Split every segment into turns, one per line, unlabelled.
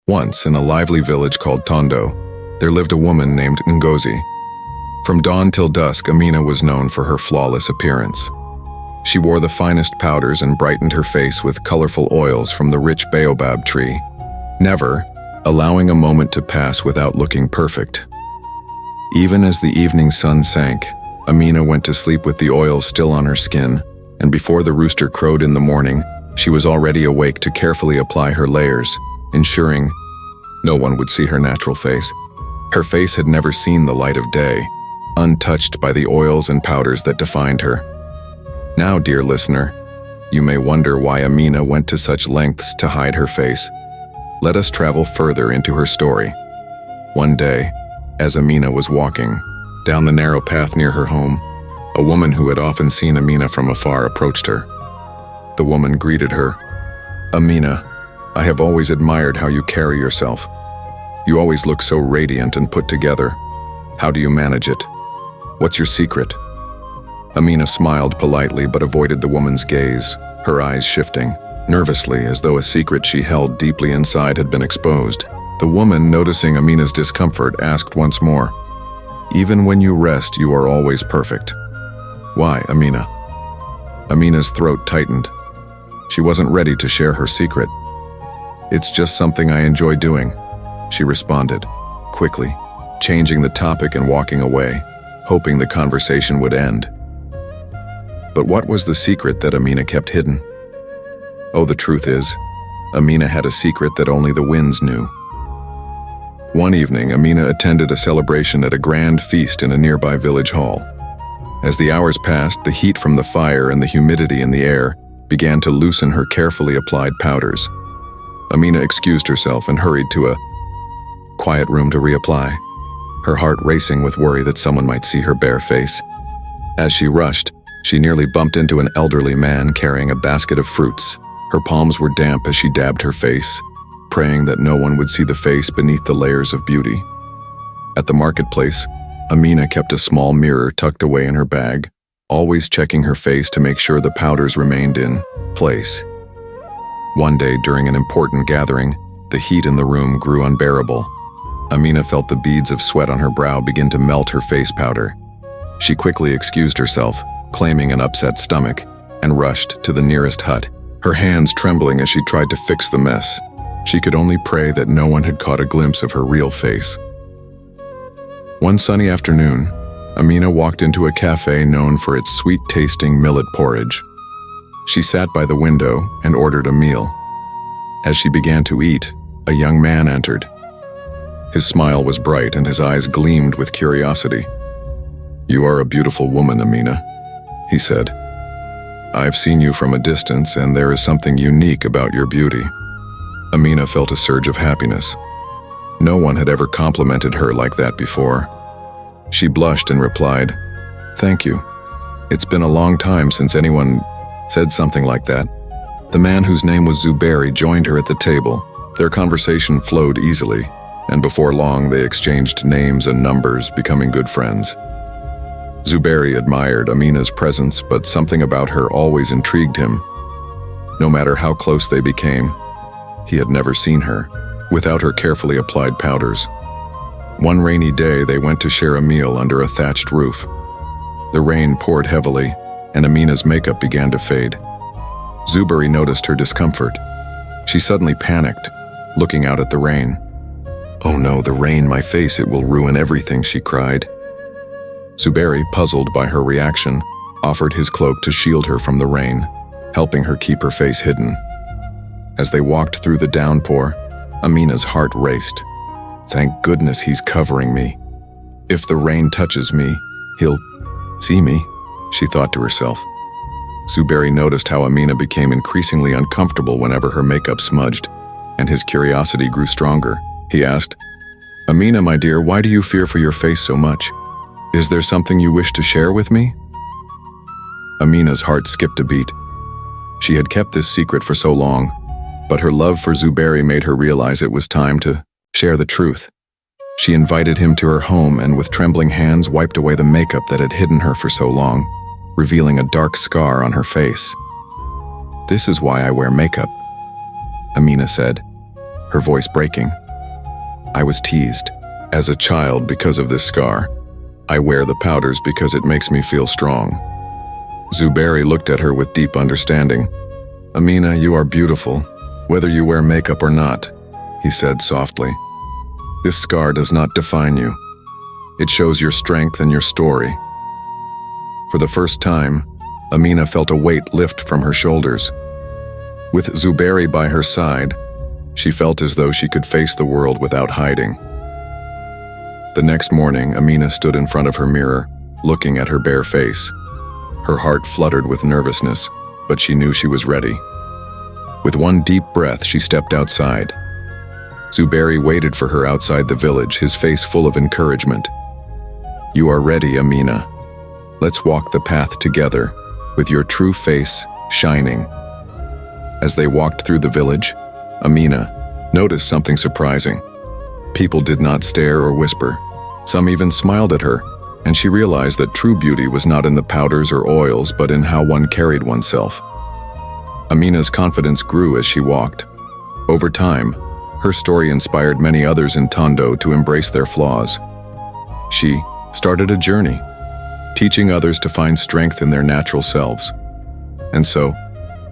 Once, in a lively village called Tondo, there lived a woman named Ngozi. From dawn till dusk, Amina was known for her flawless appearance. She wore the finest powders and brightened her face with colorful oils from the rich baobab tree, never allowing a moment to pass without looking perfect. Even as the evening sun sank, Amina went to sleep with the oils still on her skin, and before the rooster crowed in the morning, she was already awake to carefully apply her layers, ensuring no one would see her natural face. Her face had never seen the light of day, untouched by the oils and powders that defined her. Now, dear listener, you may wonder why Amina went to such lengths to hide her face. Let us travel further into her story. One day, as Amina was walking down the narrow path near her home, a woman who had often seen Amina from afar approached her. The woman greeted her. "Amina, I have always admired how you carry yourself. You always look so radiant and put together. How do you manage it? What's your secret?" Amina smiled politely but avoided the woman's gaze, her eyes shifting nervously as though a secret she held deeply inside had been exposed. The woman, noticing Amina's discomfort, asked once more, "Even when you rest, you are always perfect. Why, Amina?" Amina's throat tightened. She wasn't ready to share her secret. "It's just something I enjoy doing," she responded, quickly, changing the topic and walking away, hoping the conversation would end. But what was the secret that Amina kept hidden? Oh, the truth is, Amina had a secret that only the winds knew. One evening, Amina attended a celebration at a grand feast in a nearby village hall. As the hours passed, the heat from the fire and the humidity in the air began to loosen her carefully applied powders. Amina excused herself and hurried to a quiet room to reapply, her heart racing with worry that someone might see her bare face. As she rushed, she nearly bumped into an elderly man carrying a basket of fruits. Her palms were damp as she dabbed her face, praying that no one would see the face beneath the layers of beauty. At the marketplace, Amina kept a small mirror tucked away in her bag, always checking her face to make sure the powders remained in place. One day, during an important gathering, the heat in the room grew unbearable. Amina felt the beads of sweat on her brow begin to melt her face powder. She quickly excused herself, claiming an upset stomach, and rushed to the nearest hut, her hands trembling as she tried to fix the mess. She could only pray that no one had caught a glimpse of her real face. One sunny afternoon, Amina walked into a cafe known for its sweet-tasting millet porridge. She sat by the window and ordered a meal. As she began to eat, a young man entered. His smile was bright and his eyes gleamed with curiosity. "You are a beautiful woman, Amina," he said. "I've seen you from a distance, and there is something unique about your beauty." Amina felt a surge of happiness. No one had ever complimented her like that before. She blushed and replied, "Thank you. It's been a long time since anyone said something like that." The man, whose name was Zuberi, joined her at the table. Their conversation flowed easily, and before long they exchanged names and numbers, becoming good friends. Zuberi admired Amina's presence, but something about her always intrigued him. No matter how close they became, he had never seen her without her carefully applied powders. One rainy day, they went to share a meal under a thatched roof. The rain poured heavily, and Amina's makeup began to fade. Zuberi noticed her discomfort. She suddenly panicked, looking out at the rain. "Oh no, the rain, my face, it will ruin everything," she cried. Zuberi, puzzled by her reaction, offered his cloak to shield her from the rain, helping her keep her face hidden. As they walked through the downpour, Amina's heart raced. "Thank goodness he's covering me. If the rain touches me, he'll see me," she thought to herself. Zuberi noticed how Amina became increasingly uncomfortable whenever her makeup smudged, and his curiosity grew stronger. He asked, "Amina, my dear, why do you fear for your face so much? Is there something you wish to share with me?" Amina's heart skipped a beat. She had kept this secret for so long, but her love for Zuberi made her realize it was time to share the truth. She invited him to her home and with trembling hands wiped away the makeup that had hidden her for so long, revealing a dark scar on her face. "This is why I wear makeup," Amina said. her voice breaking. "I was teased as a child because of this scar. I wear the powders because it makes me feel strong." Zuberi looked at her with deep understanding. "Amina, you are beautiful, whether you wear makeup or not," he said softly. "This scar does not define you. It shows your strength and your story." For the first time, Amina felt a weight lift from her shoulders. With Zuberi by her side, she felt as though she could face the world without hiding. The next morning, Amina stood in front of her mirror, looking at her bare face. Her heart fluttered with nervousness, but she knew she was ready. With one deep breath, she stepped outside. Zuberi waited for her outside the village, his face full of encouragement. "You are ready, Amina. Let's walk the path together, with your true face shining." As they walked through the village, Amina noticed something surprising. People did not stare or whisper. Some even smiled at her, and she realized that true beauty was not in the powders or oils, but in how one carried oneself. Amina's confidence grew as she walked. Over time, her story inspired many others in Tondo to embrace their flaws. She started a journey, teaching others to find strength in their natural selves. And so,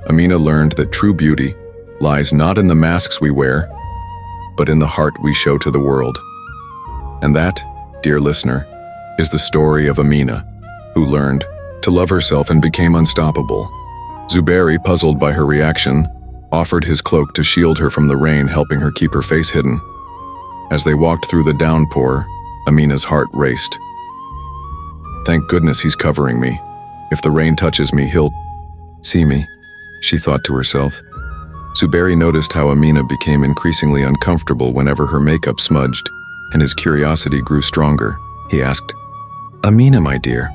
Amina learned that true beauty lies not in the masks we wear, but in the heart we show to the world. And that, dear listener, is the story of Amina, who learned to love herself and became unstoppable. Zuberi, puzzled by her reaction, offered his cloak to shield her from the rain, helping her keep her face hidden. As they walked through the downpour, Amina's heart raced. "Thank goodness he's covering me. If the rain touches me, he'll see me," she thought to herself. Zuberi noticed how Amina became increasingly uncomfortable whenever her makeup smudged, and his curiosity grew stronger. He asked, "Amina, my dear,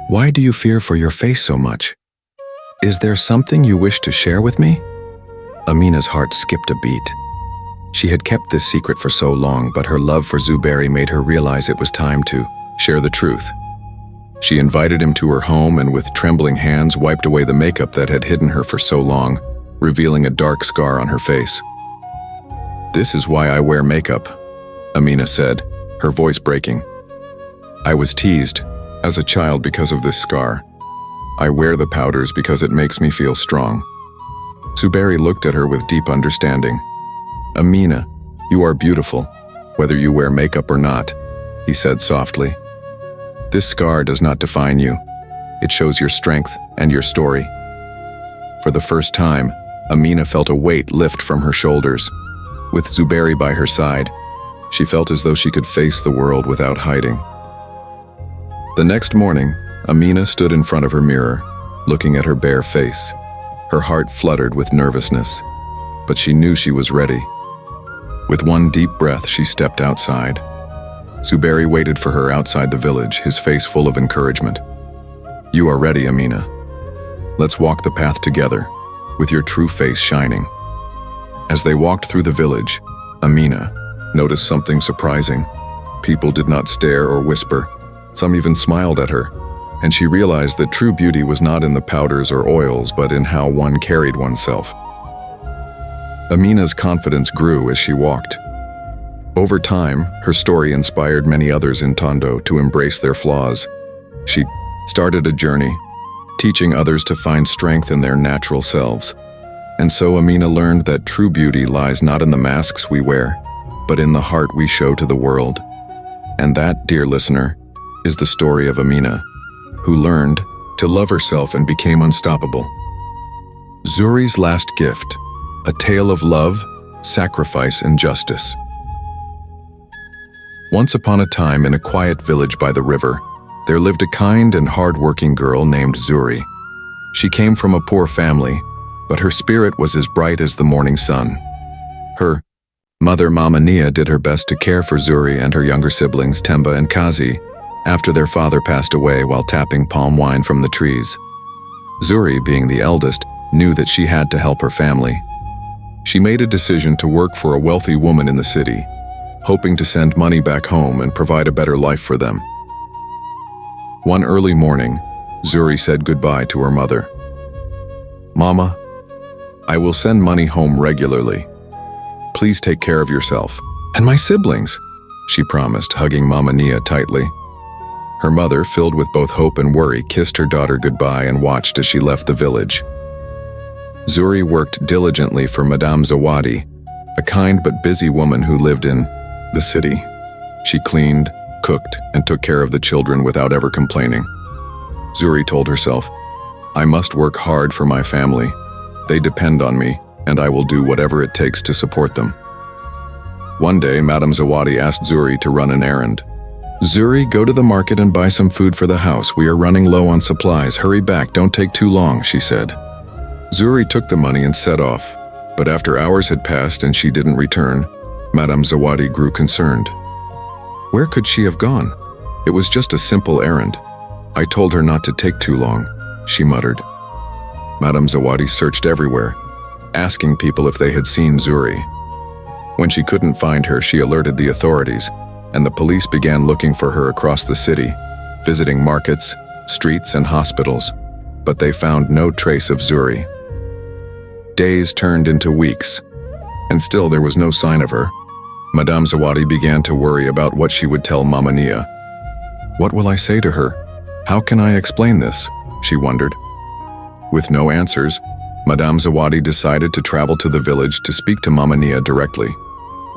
why do you fear for your face so much? Is there something you wish to share with me?" Amina's heart skipped a beat. She had kept this secret for so long, but her love for Zuberi made her realize it was time to share the truth. She invited him to her home and with trembling hands wiped away the makeup that had hidden her for so long, revealing a dark scar on her face. "This is why I wear makeup," Amina said, her voice breaking. "I was teased as a child because of this scar. I wear the powders because it makes me feel strong." Zuberi looked at her with deep understanding. "Amina, you are beautiful, whether you wear makeup or not," he said softly. "This scar does not define you. It shows your strength and your story." For the first time, Amina felt a weight lift from her shoulders. With Zuberi by her side, she felt as though she could face the world without hiding. The next morning, Amina stood in front of her mirror, looking at her bare face. Her heart fluttered with nervousness, but she knew she was ready. With one deep breath, she stepped outside. Zuberi waited for her outside the village, his face full of encouragement. "You are ready, Amina. Let's walk the path together, with your true face shining." As they walked through the village, Amina noticed something surprising. People did not stare or whisper. Some even smiled at her, and she realized that true beauty was not in the powders or oils, but in how one carried oneself. Amina's confidence grew as she walked. Over time, her story inspired many others in Tondo to embrace their flaws. She started a journey, teaching others to find strength in their natural selves. And so Amina learned that true beauty lies not in the masks we wear, but in the heart we show to the world. And that, dear listener, is the story of Amina, who learned to love herself and became unstoppable. Zuri's Last Gift, a tale of love, sacrifice, and justice. Once upon a time, in a quiet village by the river, there lived a kind and hard-working girl named Zuri. She came from a poor family, but her spirit was as bright as the morning sun. Her mother, Mama Nia, did her best to care for Zuri and her younger siblings, Temba and Kazi, after their father passed away while tapping palm wine from the trees. Zuri, being the eldest, knew that she had to help her family. She made a decision to work for a wealthy woman in the city, hoping to send money back home and provide a better life for them. One early morning, Zuri said goodbye to her mother. "Mama, I will send money home regularly. please take care of yourself. And my siblings, she promised, hugging Mama Nia tightly. Her mother, filled with both hope and worry, kissed her daughter goodbye and watched as she left the village. Zuri worked diligently for Madame Zawadi, a kind but busy woman who lived in the city. She cleaned, cooked, and took care of the children without ever complaining. Zuri told herself, I must work hard for my family. They depend on me, and I will do whatever it takes to support them. One day, Madame Zawadi asked Zuri to run an errand. Zuri, go to the market and buy some food for the house. We are running low on supplies. Hurry back, don't take too long, she said. Zuri took the money and set off, but after hours had passed and she didn't return, Madame Zawadi grew concerned. Where could she have gone? It was just a simple errand. I told her not to take too long, she muttered. Madame Zawadi searched everywhere, asking people if they had seen Zuri. When she couldn't find her, she alerted the authorities, and the police began looking for her across the city, visiting markets, streets, and hospitals, but they found no trace of Zuri. Days turned into weeks, and still there was no sign of her. Madame Zawadi began to worry about what she would tell Mama Nia. What will I say to her? How can I explain this? She wondered. With no answers, Madame Zawadi decided to travel to the village to speak to Mama Nia directly.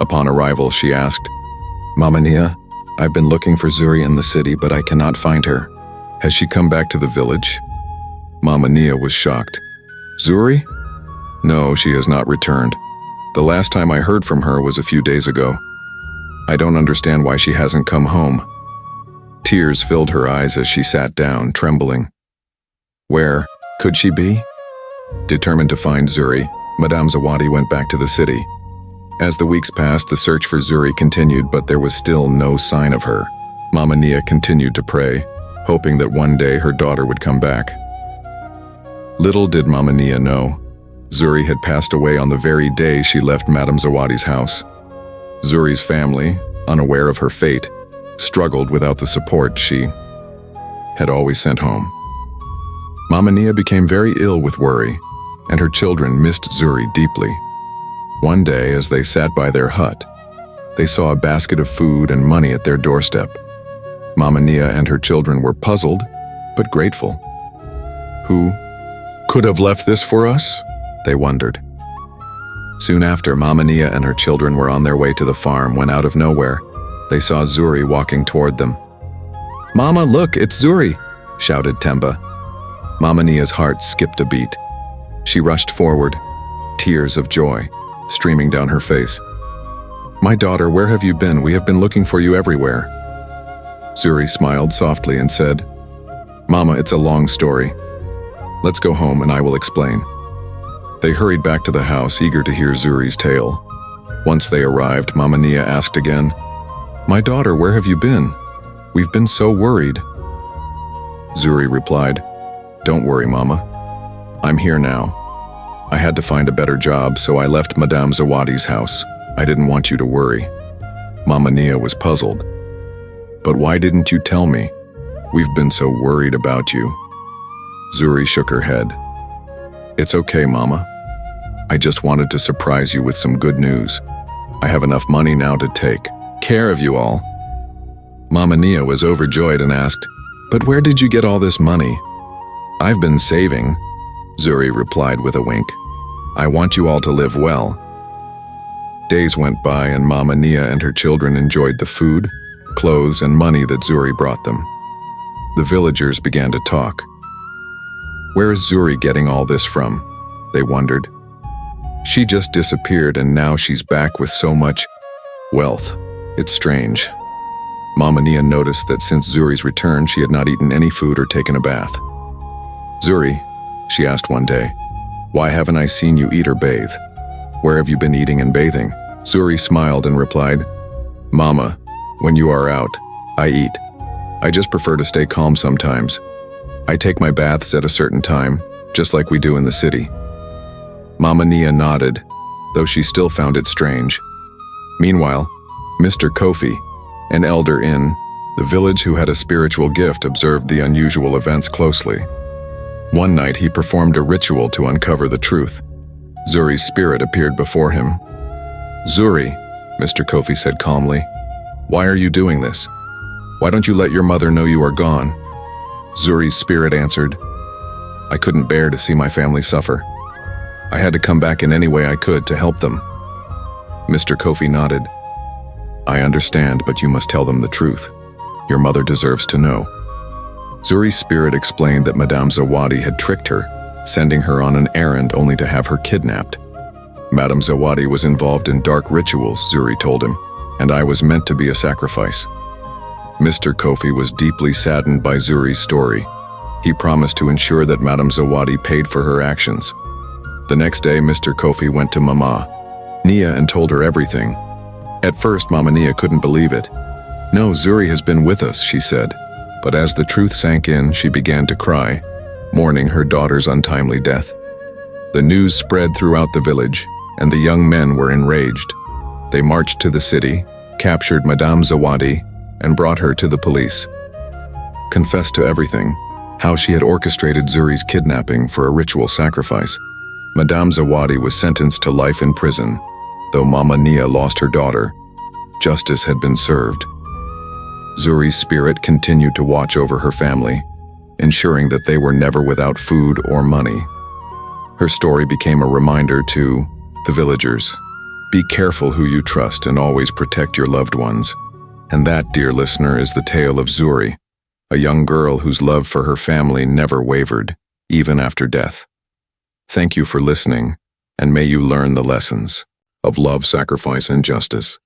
Upon arrival, she asked, Mama Nia, I've been looking for Zuri in the city, but I cannot find her. Has she come back to the village? Mama Nia was shocked. Zuri? No, she has not returned. The last time I heard from her was a few days ago. I don't understand why she hasn't come home. Tears filled her eyes as she sat down, trembling. Where could she be? Determined to find Zuri, Madame Zawadi went back to the city. As the weeks passed, the search for Zuri continued, but there was still no sign of her. Mama Nia continued to pray, hoping that one day her daughter would come back. Little did Mama Nia know, Zuri had passed away on the very day she left Madame Zawadi's house. Zuri's family, unaware of her fate, struggled without the support she had always sent home. Mama Nia became very ill with worry, and her children missed Zuri deeply. One day, as they sat by their hut, they saw a basket of food and money at their doorstep. Mama Nia and her children were puzzled, but grateful. Who could have left this for us? They wondered. Soon after, Mama Nia and her children were on their way to the farm when out of nowhere, they saw Zuri walking toward them. Mama, look, it's Zuri, shouted Temba. Mama Nia's heart skipped a beat. She rushed forward, tears of joy streaming down her face. My daughter, where have you been? We have been looking for you everywhere. Zuri smiled softly and said, Mama, it's a long story. Let's go home and I will explain. They hurried back to the house, eager to hear Zuri's tale. Once they arrived, Mama Nia asked again, My daughter, where have you been? We've been so worried. Zuri replied, Don't worry, Mama. I'm here now. I had to find a better job, so I left Madame Zawadi's house. I didn't want you to worry. Mama Nia was puzzled. But why didn't you tell me? We've been so worried about you. Zuri shook her head. It's okay, Mama. I just wanted to surprise you with some good news. I have enough money now to take care of you all. Mama Nia was overjoyed and asked, But where did you get all this money? I've been saving, Zuri replied with a wink. I want you all to live well. Days went by and Mama Nia and her children enjoyed the food, clothes, and money that Zuri brought them. The villagers began to talk. Where is Zuri getting all this from? They wondered. She just disappeared and now she's back with so much wealth. It's strange. Mama Nia noticed that since Zuri's return, she had not eaten any food or taken a bath. Zuri, she asked one day, why haven't I seen you eat or bathe? Where have you been eating and bathing? Zuri smiled and replied, Mama, when you are out, I eat. I just prefer to stay calm sometimes. I take my baths at a certain time, just like we do in the city. Mama Nia nodded, though she still found it strange. Meanwhile, Mr. Kofi, an elder in the village who had a spiritual gift, observed the unusual events closely. One night he performed a ritual to uncover the truth. Zuri's spirit appeared before him. Zuri, Mr. Kofi said calmly, why are you doing this? Why don't you let your mother know you are gone? Zuri's spirit answered, I couldn't bear to see my family suffer. I had to come back in any way I could to help them. Mr. Kofi nodded. I understand, but you must tell them the truth. Your mother deserves to know. Zuri's spirit explained that Madame Zawadi had tricked her, sending her on an errand only to have her kidnapped. Madame Zawadi was involved in dark rituals, Zuri told him, and I was meant to be a sacrifice. Mr. Kofi was deeply saddened by Zuri's story. He promised to ensure that Madame Zawadi paid for her actions. The next day, Mr. Kofi went to Mama Nia and told her everything. At first, Mama Nia couldn't believe it. No, Zuri has been with us, she said. But as the truth sank in, she began to cry, mourning her daughter's untimely death. The news spread throughout the village, and the young men were enraged. They marched to the city, captured Madame Zawadi, and brought her to the police. Confessed to everything, how she had orchestrated Zuri's kidnapping for a ritual sacrifice. Madame Zawadi was sentenced to life in prison, though Mama Nia lost her daughter. Justice had been served. Zuri's spirit continued to watch over her family, ensuring that they were never without food or money. Her story became a reminder to the villagers. Be careful who you trust and always protect your loved ones. And that, dear listener, is the tale of Zuri, a young girl whose love for her family never wavered, even after death. Thank you for listening, and may you learn the lessons of love, sacrifice, and justice.